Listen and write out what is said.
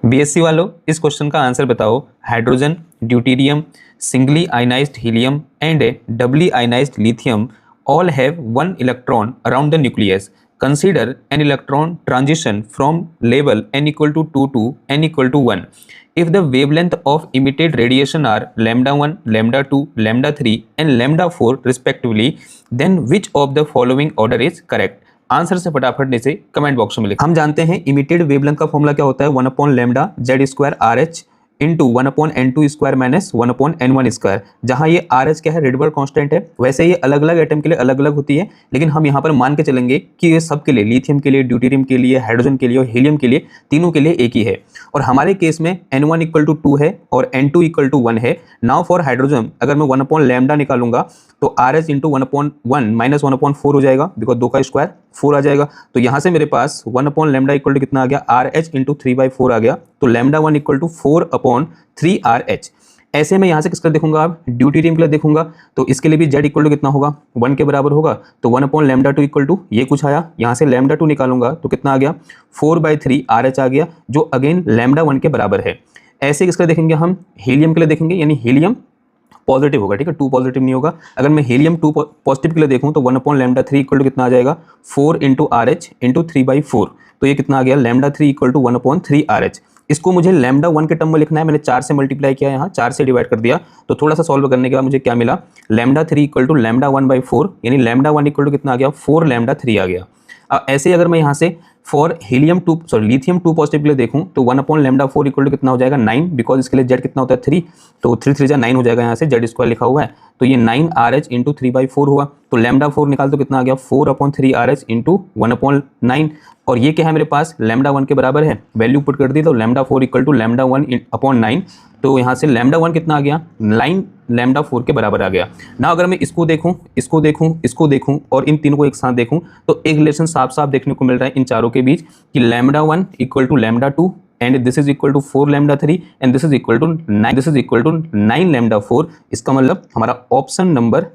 BSc वालों इस question का आंसर बताओ। Hydrogen, deuterium, singly ionised helium and doubly ionised lithium all have one electron around the nucleus. Consider an electron transition from level n equal to 2 to n equal to 1. If the wavelength of emitted radiation are lambda 1, lambda 2, lambda 3 and lambda 4 respectively, then which of the following order is correct? Answer से फटाफट नीचे comment box में लिख। हम जानते हैं emitted wavelength का formula क्या होता है, 1 upon lambda Z square R H into 1 upon n2 square minus 1 upon n1 square. जहां ये आर एच क्या है, रेडबर्ग कांस्टेंट है। वैसे ये अलग अलग एटम के लिए अलग अलग होती है, लेकिन हम यहाँ पर मान के चलेंगे कि ये सब के लिए, लिथियम के लिए, ड्यूटेरियम के लिए, हाइड्रोजन के लिए और हीलियम के लिए, तीनों के लिए एक ही है। और हमारे केस में n1 इक्वल टू 2 है और n2 इक्वल टू 1 है। नाउ फॉर हाइड्रोजन अगर मैं 1 अपॉन लैम्डा निकालूंगा तो R H into 1 upon 1 minus 1 upon 4 हो जाएगा, बिकॉज 2 का स्क्वायर 4 आ जाएगा। तो यहाँ से मेरे पास 1 अपॉन लैम्डा इक्वल टू कितना आ गया, आर एच इंटू 3/4 आ गया। तो lambda 1 equal to 4 upon 3 R H. ऐसे में यहाँ से किसका देखूंगा, आप ड्यूटेरियम के लिए देखूंगा तो इसके लिए भी जेड इक्वल टू कितना होगा, 1 के बराबर होगा। तो 1 अपॉन लैम्डा 2 इक्वल टू ये कुछ आया, यहाँ से लैम्डा 2 निकालूंगा तो कितना आ गया, 4/3 आर एच आ गया, जो अगेन लैम्डा 1 के बराबर है। ऐसे किसके लिए देखेंगे, हम हीलियम के लिए देखेंगे, यानी हीलियम पॉजिटिव होगा, ठीक है, 2 पॉजिटिव नहीं होगा। अगर मैं हीलियम 2 पॉजिटिव के लिए देखूं तो 1 अपॉन लैम्डा 3 इक्वल टू कितना आ जाएगा, 4 इंटू आर एच इंटू 3/4। तो ये कितना आ गया, lambda 3 equal to 1 upon 3 R H. इसको मुझे लैम्डा 1 के टर्म में लिखना है, मैंने 4 से मल्टीप्लाई किया, यहाँ 4 से डिवाइड कर दिया। तो थोड़ा सा सॉल्व करने के बाद मुझे क्या मिला, लैम्डा 3 इक्वल टू लैम्डा 1/4, यानी लैम्डा 1 इक्वल टू कितना आ गया, 4 लैम्डा 3 आ गया। अब ऐसे अगर मैं यहाँ से फॉर लिथियम 2 पॉजिटिव के लिए देखूं तो 1 अपॉन लैम्डा 4 इक्वल टू कितना हो जाएगा, 9, बिकॉज इसके लिए जेड कितना होता है 3, तो 3 3 9 हो जाएगा, यहाँ से जेड स्क्वायर लिखा हुआ है। तो ये 9 आर एच इंटू 3/4 हुआ। तो लैम्डा 4 निकाल तो कितना आ गया, 4 upon 3 R H into 1 upon 9। और ये क्या है मेरे पास, लैम्डा 1 के बराबर है, वैल्यू पुट कर दी तो lambda 4 equal to lambda 1 upon 9। तो यहाँ से लैम्डा 1 कितना आ गया, 9 लैम्डा 4 के बराबर आ गया ना। अगर मैं इसको देखूं, इसको देखूं, इसको देखूं और इन तीनों को एक साथ देखूं तो एक रिलेशन साफ साफ देखने को मिल रहा है इन चारों के बीच कि lambda 1 equal to lambda 2 and this is equal to 4 lambda 3 and this is equal to 9 lambda 4। इसका मतलब हमारा ऑप्शन नंबर